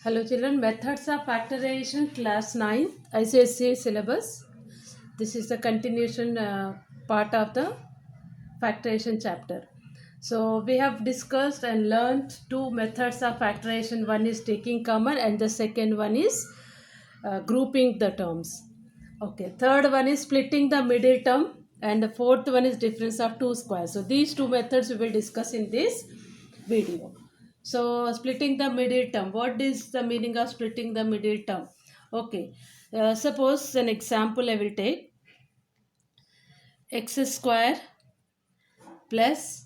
Hello children, methods of factorization class 9 ICSE syllabus. This is the continuation part of the factorization chapter. So we have discussed and learned two methods of factorization. One is taking common and the second one is grouping the terms. Okay, third one is splitting the middle term and the fourth one is difference of two squares. So these two methods we will discuss in this video. So splitting the middle term. What is the meaning of splitting the middle term? Okay, suppose an example I will take x square plus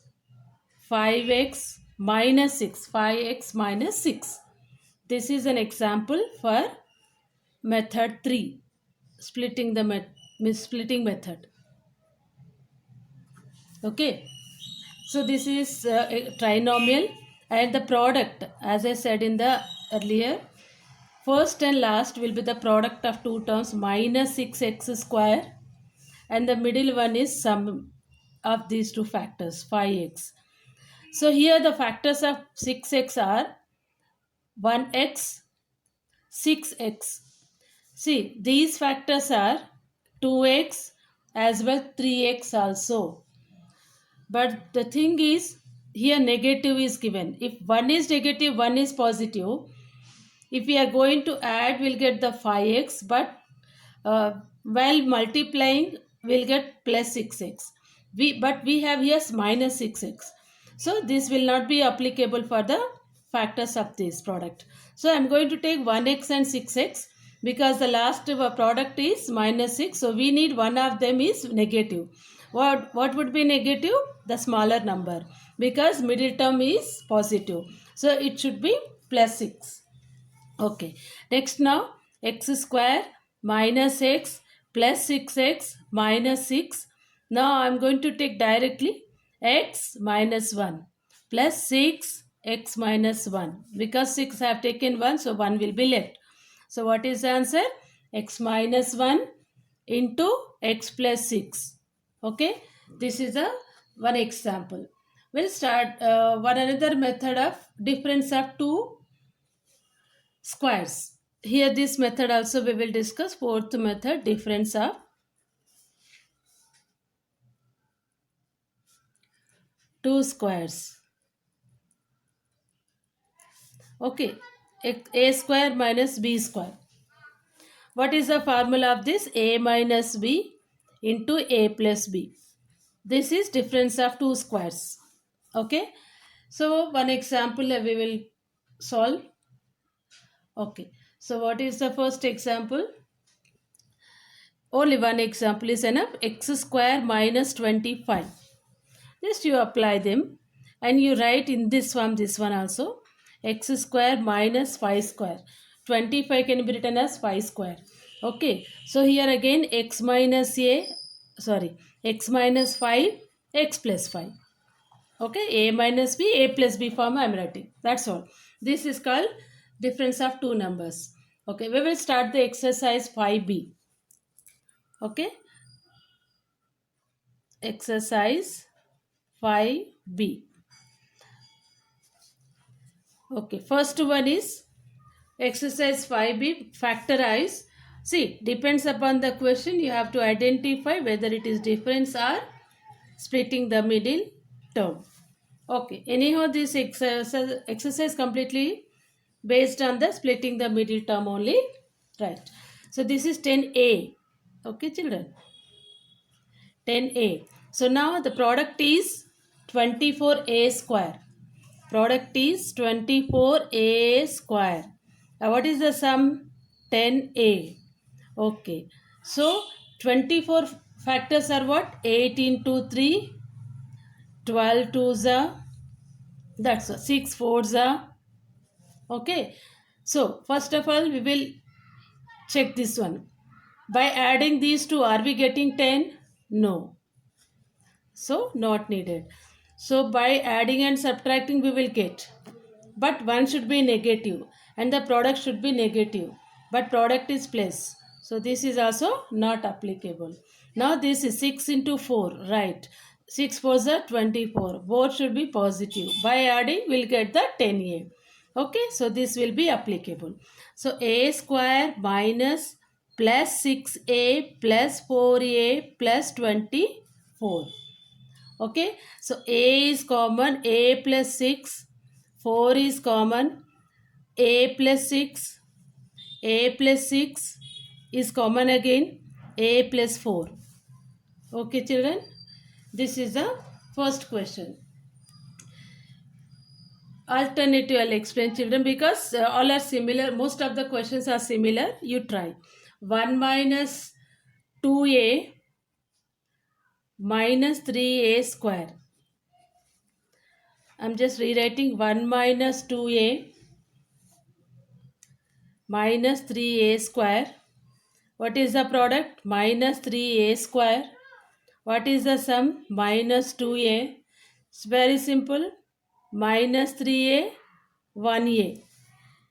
5x minus 6. 5x minus 6. This is an example for method 3, splitting the splitting method. Okay, so this is a trinomial and the product, as I said in the earlier, first and last will be the product of two terms minus 6x square and the middle one is sum of these two factors 5x. So here the factors of 6x are 1x, 6x. See, these factors are 2x as well 3x also. But the thing is, here negative is given. If one is negative, one is positive. If we are going to add, we'll get the 5x, but while multiplying, we'll get plus 6x. But we have here minus 6x. So this will not be applicable for the factors of this product. So I'm going to take 1x and 6x because the last product is minus 6. So we need one of them is negative. What would be negative? The smaller number, because middle term is positive. So it should be plus 6. Okay. Next now x square minus x plus 6x minus 6. Now I am going to take directly x minus 1 plus 6 x minus 1, because 6 I have taken 1, so 1 will be left. So what is the answer? X minus 1 into x plus 6. Okay, this is a one example. We'll start one another method of difference of two squares. Here this method also we will discuss. Fourth method, difference of two squares. Okay, a square minus b square. What is the formula of this? A minus b into a plus b. This is difference of two squares. Okay, so one example we will solve. Okay, so what is the first example? Only one example is enough. X square minus 25. Just you apply them and you write in this one also. X square minus 5 square. 25 can be written as 5 square. Okay, so here again x minus 5, x plus 5. Okay, a minus b, a plus b form I am writing. That's all. This is called difference of two numbers. Okay, we will start the exercise 5b. Okay, exercise 5b. Okay, first one is exercise 5b, factorize. See, depends upon the question, you have to identify whether it is difference or splitting the middle term. Okay, anyhow this exercise completely based on the splitting the middle term only. Right. So this is 10a. Okay children, 10a. So now the product is 24a square. Product is 24a square. Now what is the sum? 10a. Okay. So 24 factors are what? 8 into 3, 12 twos are, that's 6 fours are. Okay. So first of all we will check this one. By adding these two, are we getting 10? No. So not needed. So by adding and subtracting we will get. But one should be negative and the product should be negative. But product is plus. So this is also not applicable. Now this is 6 into 4. Right. 6 4s are 24. Both should be positive. By adding we'll get the 10a. Okay, so this will be applicable. So a square minus plus 6a plus 4a plus 24. Okay, so a is common, a plus 6, 4 is common, a plus 6, a plus 6 is common again, a plus 4. Okay, children, this is the first question. Alternative I'll explain, children, because all are similar. Most of the questions are similar. You try. 1 minus 2a minus 3a square. I'm just rewriting 1 minus 2a minus 3a square. What is the product? Minus 3a square. What is the sum? Minus 2a. It's very simple. Minus 3a, 1a.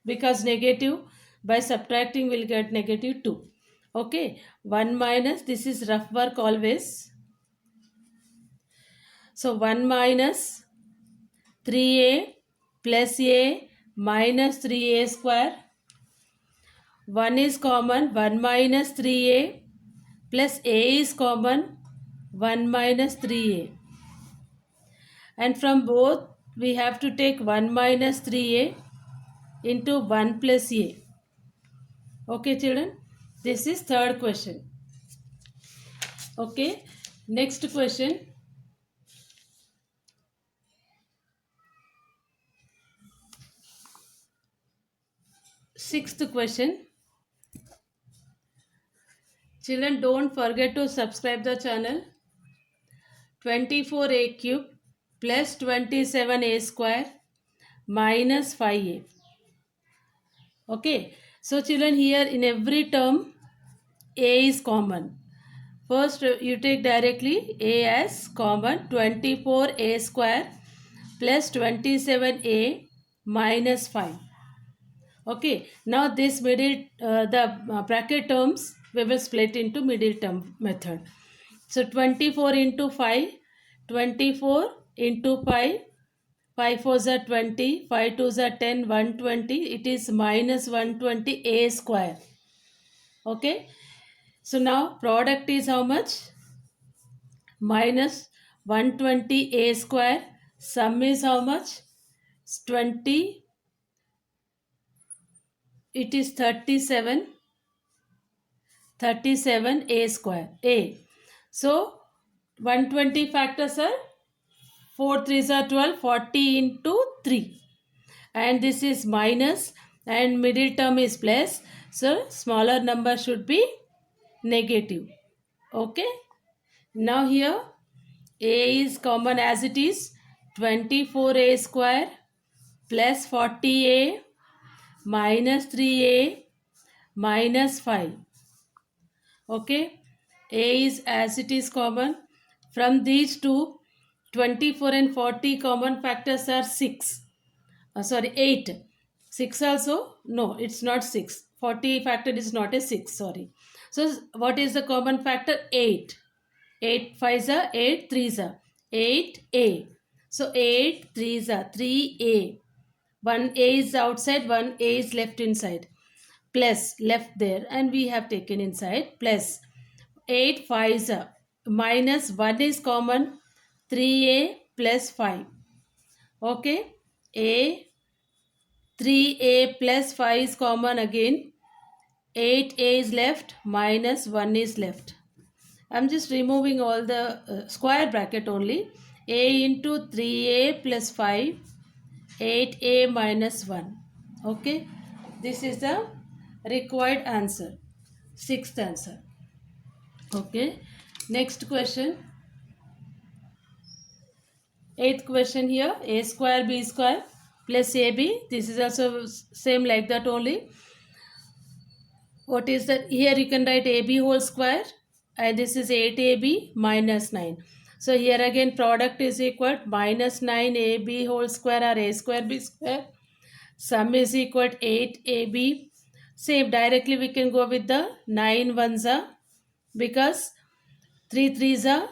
Because negative, by subtracting we'll get negative 2. Okay, 1 minus, this is rough work always. So 1 minus 3a plus a minus 3a square. 1 is common, 1 minus 3a plus a is common, 1 minus 3a. And from both we have to take 1 minus 3a into 1 plus a. Okay, children, this is third question. Okay, next question. Sixth question. Children, don't forget to subscribe the channel. 24a cube plus 27a square minus 5a. Okay, so children, here in every term a is common. First you take directly a as common, 24a square plus 27a minus 5. Okay, now this middle, the bracket terms we will split into middle term method. So 24 into 5, 24 into 5, 5 4s are 20, 5 2s are 10, 120, it is minus 120 a square. Okay, so now product is how much? Minus 120 a square, sum is how much? 20, it is 37 a square, a. So 120 factors are 4 3s are 12, 40 into 3. And this is minus and middle term is plus. So smaller number should be negative. Okay. Now here a is common as it is, 24a square plus 40a minus 3a minus 5. Okay, a is as it is common. From these two, 24 and 40 common factors are 6. Sorry, 8. 6 also? No, it's not 6. 40 factor is not a 6, sorry. So what is the common factor? 8. 8 5s are 8 3s are 8a. So 8 3s are 3a. 1a is outside, 1a is left inside. Plus left there and we have taken inside plus 8 5s are minus 1 is common, 3a plus 5. Okay, a 3a plus 5 is common again, 8a is left, minus 1 is left. I'm just removing all the square bracket only. A into 3a plus 5, 8a minus 1. Okay, this is the required answer, sixth answer. Okay, next question. Eighth question here, a square b square plus ab. This is also same like that only. What is that? Here you can write ab whole square and this is 8ab minus 9. So here again product is equal minus 9ab whole square or a square b square. Sum is equal to 8ab. Same directly we can go with the 9 ones are, because 3 3s are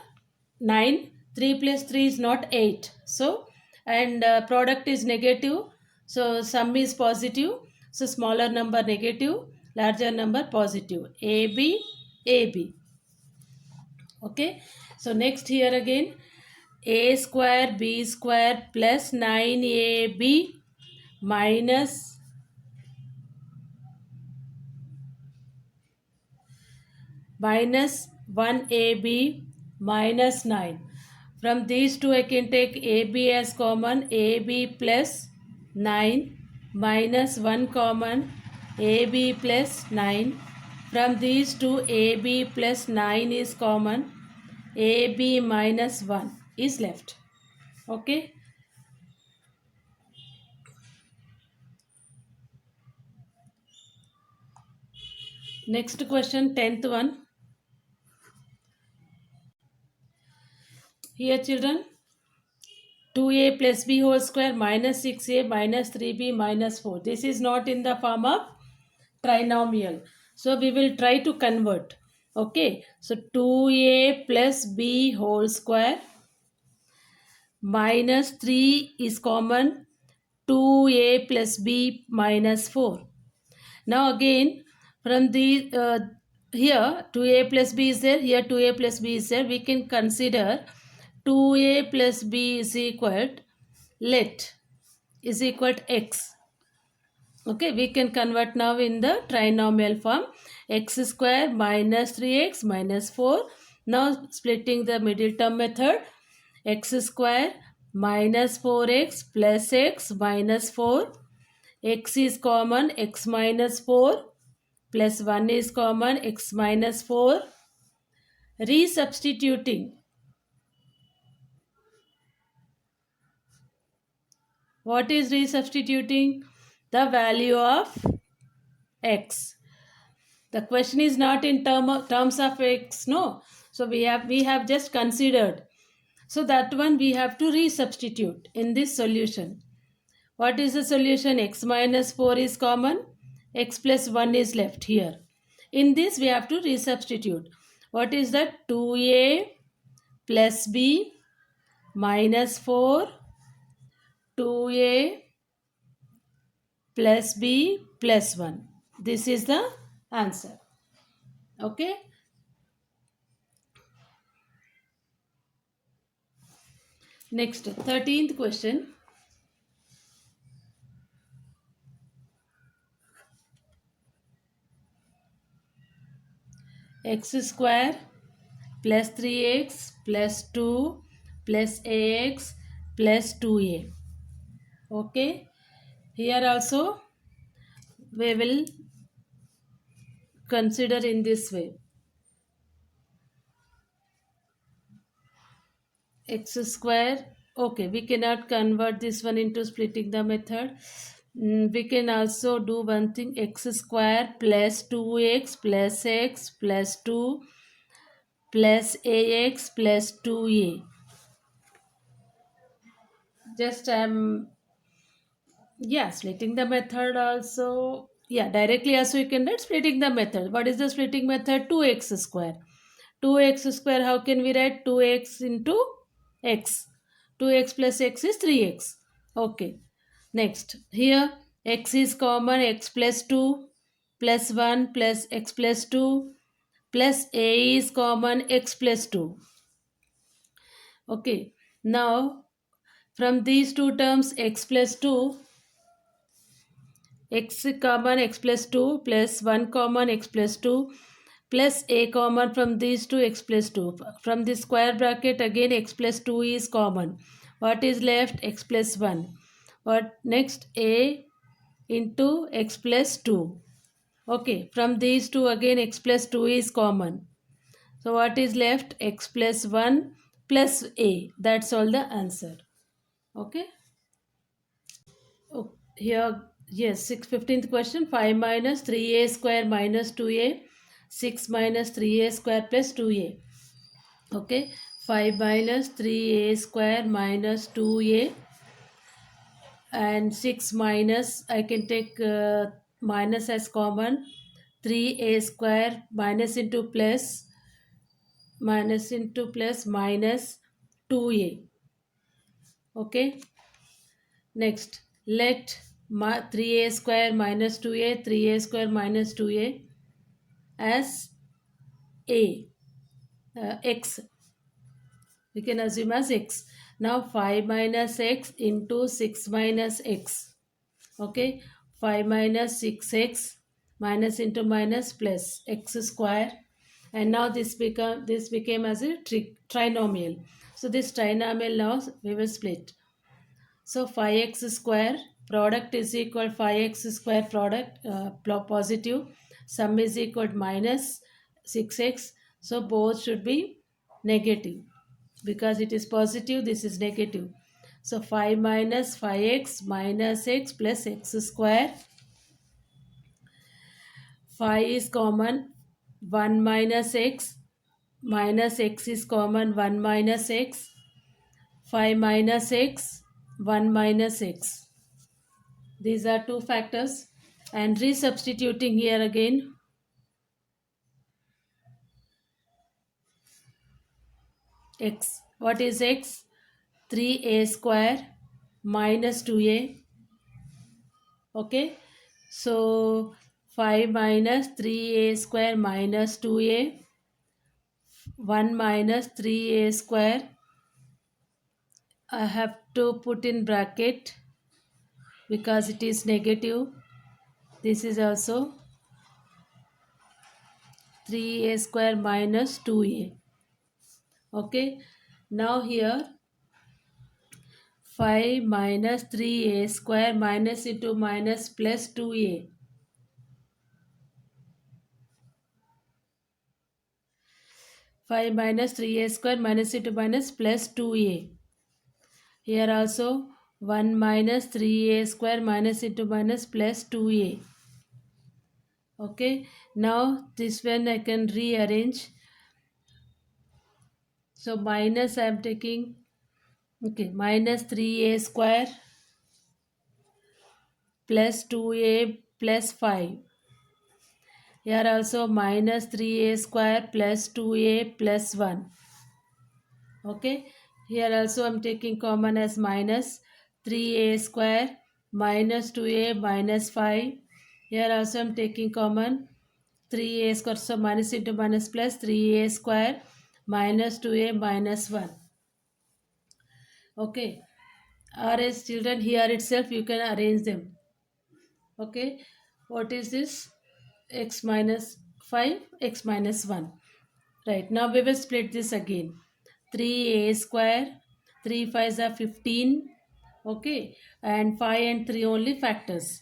9. 3 plus 3 is not 8. So and product is negative. So sum is positive. So smaller number negative, larger number positive. AB, AB. Okay. So next here again, a square b square plus 9ab minus minus 1ab minus 9. From these two I can take AB as common, AB plus 9 minus 1 common, AB plus 9. From these two AB plus 9 is common, AB minus 1 is left. Okay. Next question, 10th one. Here children, 2a plus b whole square minus 6a minus 3b minus 4. This is not in the form of trinomial. So we will try to convert. Okay. So 2a plus b whole square minus 3 is common. 2a plus b minus 4. Now again from the here 2a plus b is there, here 2a plus b is there. We can consider 2a plus b is equal, let is equal to x. Okay, we can convert now in the trinomial form, x square minus 3x minus 4. Now splitting the middle term method, x square minus 4x plus x minus 4. X is common, x minus 4 plus 1 is common, x minus 4. Resubstituting. What is resubstituting? The value of x. The question is not in terms of x, no. So we have just considered. So that one we have to resubstitute in this solution. What is the solution? X minus 4 is common, x plus 1 is left here. In this we have to resubstitute. What is that? 2a plus b minus 4, 2a plus b plus 1. This is the answer. Okay. Next, 13th question. X square plus 3x plus 2 plus ax plus 2a. Okay. Here also we will consider in this way. X square. Okay, we cannot convert this one into splitting the method. We can also do one thing, x square plus 2x plus x plus 2 plus ax plus 2a. Just yeah, splitting the method also. Yeah, directly also you can write splitting the method. What is the splitting method? 2x square. 2x square, how can we write? 2x into x. 2x plus x is 3x. Okay. Next, here x is common, x plus 2 plus 1 plus x plus 2 plus a is common, x plus 2. Okay. Now, from these two terms, x plus 2, x common, x plus 2 plus 1 common, x plus 2 plus a common, from these two, x plus 2. From the square bracket again x plus 2 is common. What is left? X plus 1. What next? A into x plus 2. Okay, from these two again x plus 2 is common. So what is left? X plus 1 plus a. That's all the answer. Okay. Oh, here, yes, 15th question. 5 minus 3a square minus 2a. 6 minus 3a square plus 2a. Okay. 5 minus 3a square minus 2a. And 6 minus, I can take minus as common. 3a square minus into plus minus 2a. Okay. Next, let 3a square minus 2a, 3a square minus 2a as a, x. We can assume as x. Now 5 minus x into 6 minus x. Okay, 5 minus 6x minus into minus plus x square, and now this became as a trinomial. So this trinomial now we will split. So 5x square product is equal 5x square product positive, sum is equal to minus 6x. So both should be negative because it is positive, this is negative. So 5 minus 5x minus x plus x square. 5 is common, 1 minus x is common, 1 minus x, 5 minus x, 1 minus x. These are two factors, and resubstituting here again. X. What is x? 3a square minus 2a. Okay. So 5 minus 3a square minus 2a. 1 minus 3a square. I have to put in bracket because it is negative. This is also 3a square minus 2a. Okay. Now here 5 minus 3a square minus into minus plus 2a. 5 minus 3a square minus into minus plus 2a. Here also 1 minus 3a square minus into minus plus 2a. Okay. Now this one I can rearrange. So minus I am taking, okay, minus 3a square plus 2a plus 5. Here also minus 3a square plus 2a plus 1. Okay. Here also I am taking common as minus 3a square minus 2a minus 5. Here also I am taking common 3a square. So minus into minus plus 3a square minus 2a minus 1. Okay. Or as children here itself you can arrange them. Okay. What is this? X minus 5, x minus 1. Right. Now we will split this again. 3a square, 3 5s are 15. Okay. And 5 and 3 only factors.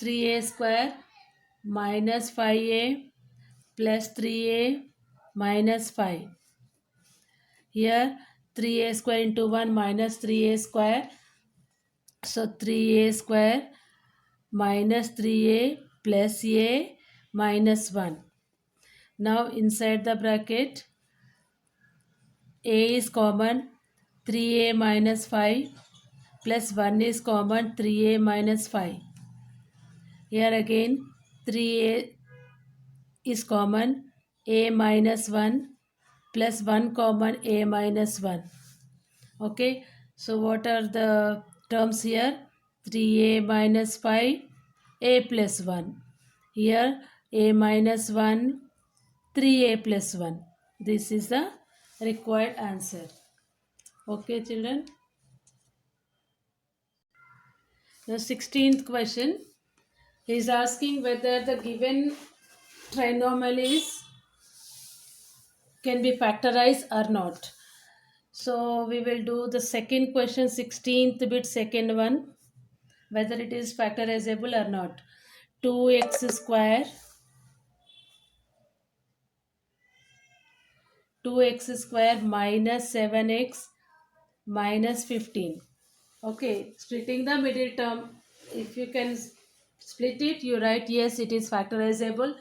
3a square minus 5a plus 3a minus 5. Here 3a square into 1 minus 3a square. So 3a square minus 3a plus a minus 1. Now inside the bracket a is common, 3a minus 5 plus 1 is common, 3a minus 5. Here again 3a is common, a minus 1 plus 1 common, a minus 1. Okay, so what are the terms here? 3a minus 5, a plus 1. Here a minus 1, 3a plus 1. This is the required answer. Okay, children. The 16th question is asking whether the given trinomial can be factorized or not. So we will do the second question, 16th bit, second one, whether it is factorizable or not. 2x square, 2x square minus 7x minus 15. Okay, splitting the middle term, if you can split it, you write yes, it is factorizable.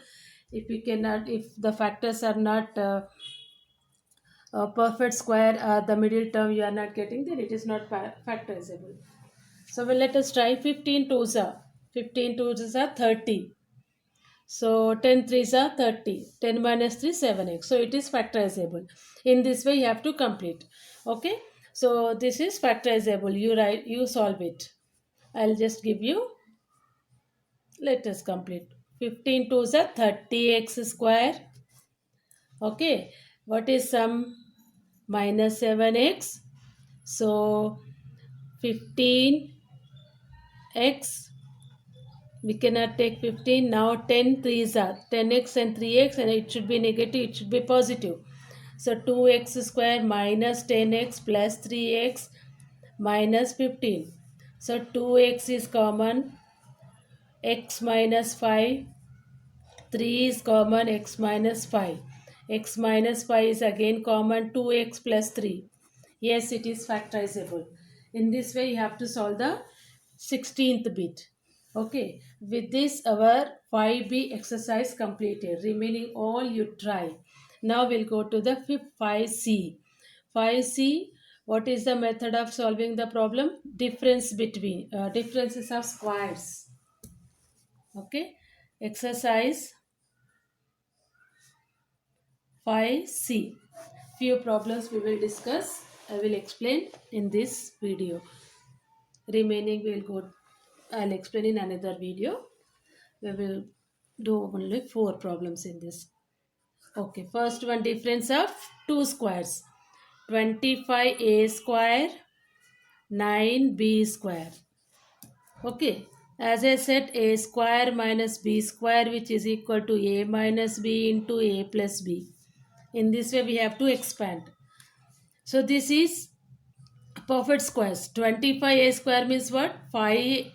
If you cannot, if the factors are not perfect square, the middle term you are not getting, then it is not factorizable. So well, let us try. 15 twos are 15 twos are 30. So 10 threes are 30. 10 minus 3 7x. So it is factorizable. In this way you have to complete. Okay. So this is factorizable. You solve it. I'll just give you. Let us complete. 15 to the 30x square. Okay. What is sum? Minus 7x. So 15x, we cannot take 15. Now 10 threes are 10x and 3x, and it should be negative, it should be positive. So 2x square minus 10x plus 3x minus 15. So 2x is common, x minus 5, 3 is common, x minus 5. X minus 5 is again common, 2x plus 3. Yes, it is factorizable. In this way, you have to solve the 16th bit. Okay, with this, our 5b exercise completed. Remaining all you try. Now we'll go to the 5c. 5c, what is the method of solving the problem? Differences of squares. Okay, exercise 5c. Few problems we will discuss. I will explain in this video. Remaining will go. I'll explain in another video. We will do only 4 problems in this. Okay, first one, difference of two squares. 25a square, 9b square. Okay, as I said, a square minus b square, which is equal to a minus b into a plus b. In this way, we have to expand. So this is perfect squares. 25a square means what? 5a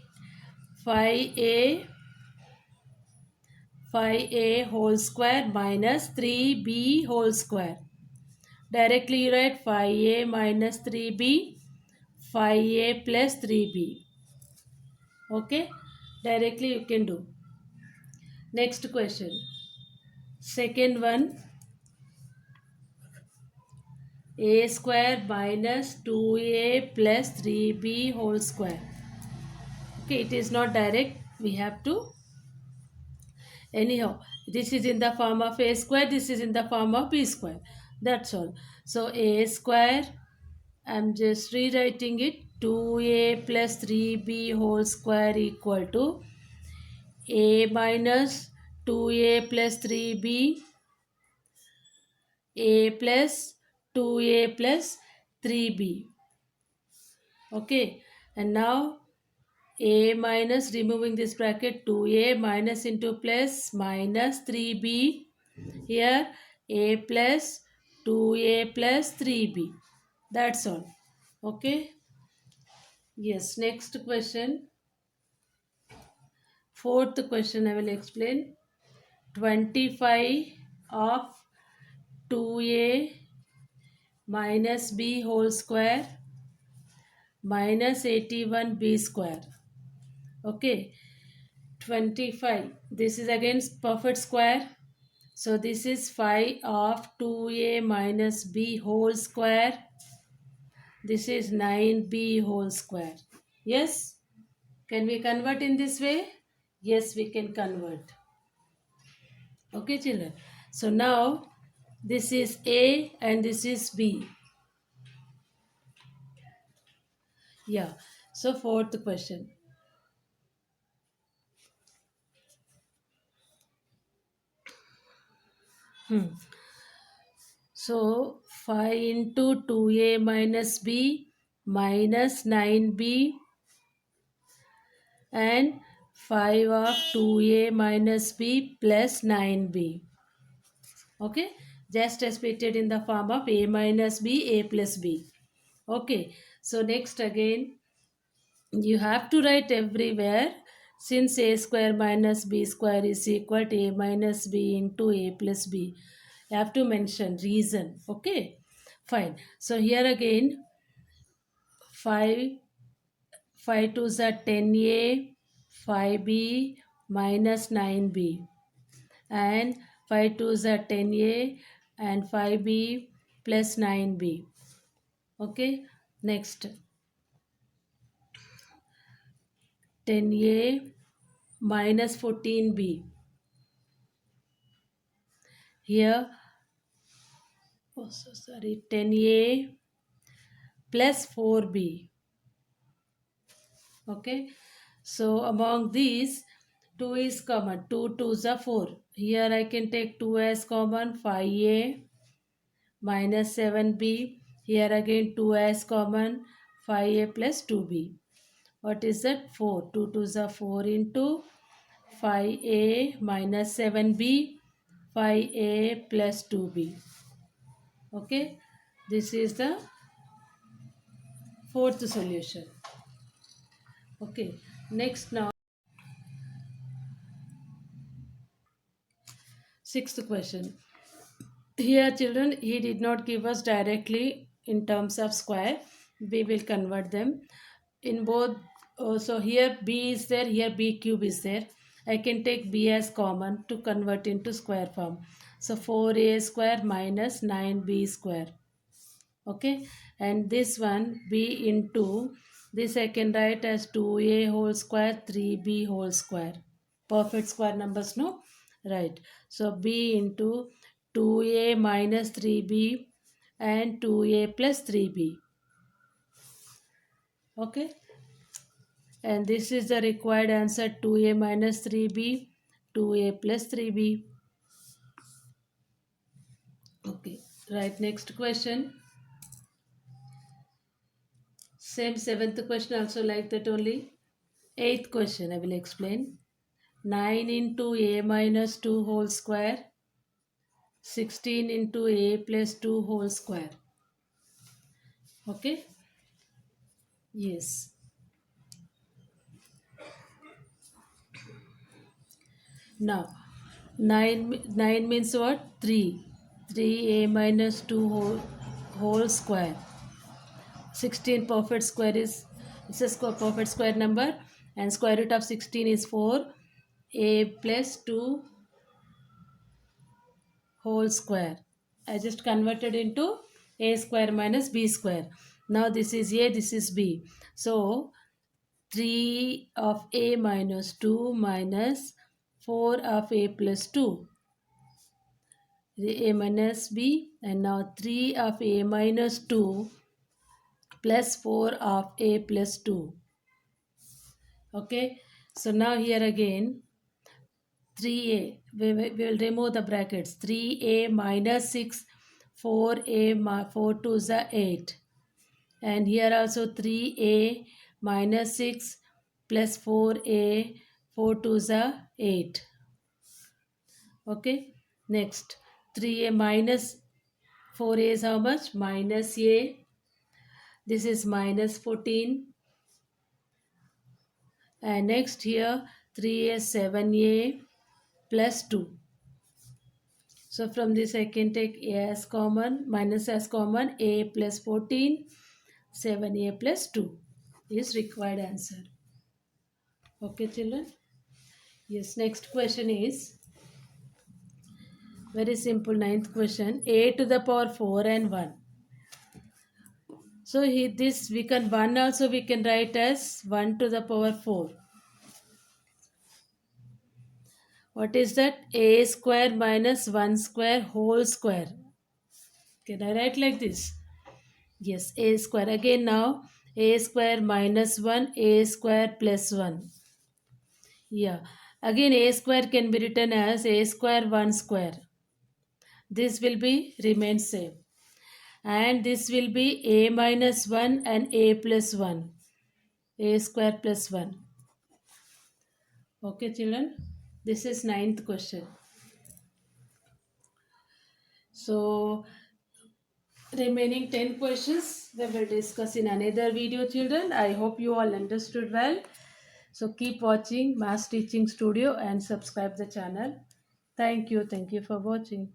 5a whole square minus 3b whole square. Directly you write 5a minus 3b, 5a plus 3b. Okay, directly you can do. Next question. Second one, a square minus 2a plus 3b whole square. Okay, it is not direct. We have to. Anyhow, this is in the form of a square, this is in the form of b square. That's all. So a square, I'm just rewriting it, 2a plus 3b whole square equal to a minus 2a plus 3b, a plus 2a plus 3b. Okay, and now a minus, removing this bracket, 2a minus into plus minus 3b. Here a plus 2a plus 3b. That's all. Okay. Yes. Next question. Fourth question I will explain. 25 of 2a minus b whole square minus 81b square. Okay. 25. This is again perfect square. So this is 5 of 2a minus b whole square. This is 9b whole square. Yes? Can we convert in this way? Yes, we can convert. Okay, children. So now this is A and this is B. Yeah. So fourth question. So 5 into 2a minus b minus 9b and 5 of 2a minus b plus 9b. Okay, just as stated in the form of a minus b, a plus b. Okay, so next again, you have to write everywhere, since a square minus b square is equal to a minus b into a plus b. You have to mention reason. Okay, fine. So here again, 5 5 to the 10a, 5b minus 9b, and 5 to the 10a and 5b plus 9b. Okay, next 10a minus 14b. Here, oh so sorry, 10a plus 4b. Okay, so among these, 2 is common. 2 2s are 4. Here I can take 2 as common. 5a minus 7b. Here again 2 as common. 5a plus 2b. What is that? 4. 2 2s are 4 into 5a minus 7b. 5a plus 2b. Okay, this is the fourth solution. Okay, next now sixth question. Here children, he did not give us directly in terms of square. We will convert them in both. So here b is there, here b cube is there. I can take b as common to convert into square form. So 4a square minus 9b square. Okay, and this one b into this I can write as 2a whole square 3b whole square. Perfect square numbers, no? Right. So b into 2a minus 3b and 2a plus 3b. Okay, and this is the required answer, 2a minus 3b, 2a plus 3b. Okay, right, next question. Same seventh question also like that only. Eighth question I will explain. 9 into a minus 2 whole square, 16 into a plus 2 whole square. Okay, yes. Now 9 means what? 3. 3a minus 2 whole square. 16 perfect square is, it's a perfect square number, and square root of 16 is 4. A plus 2 whole square. I just converted into a square minus b square. Now this is a, this is b. So 3 of a minus 2 minus 4 of a plus 2. A minus b, and now 3 of a minus 2 plus 4 of a plus 2. Okay, so now here again 3a, we will remove the brackets. 3a minus 6, 4a 4 to the 8, and here also 3a minus 6 plus 4a 4 to the 8. Okay, next 3a minus 4a is how much? Minus a. This is minus 14. And next here 3a 7a plus 2. So from this I can take a as common, minus as common, a plus 14, 7a plus 2 is required answer. Okay children? Yes, next question is very simple, ninth question. A to the power 4 and 1. So this we can 1 also we can write as 1 to the power 4. What is that? A square minus 1 square whole square. Can I write like this? Yes, a square. Again now, a square minus 1, a square plus 1. Yeah. Again, a square can be written as a square 1 square. This will be remain same. And this will be a minus 1 and a plus 1. A square plus 1. Okay, children. This is ninth question. So, remaining 10 questions we will discuss in another video, children. I hope you all understood well. So keep watching Mass Teaching Studio and subscribe the channel. Thank you. Thank you for watching.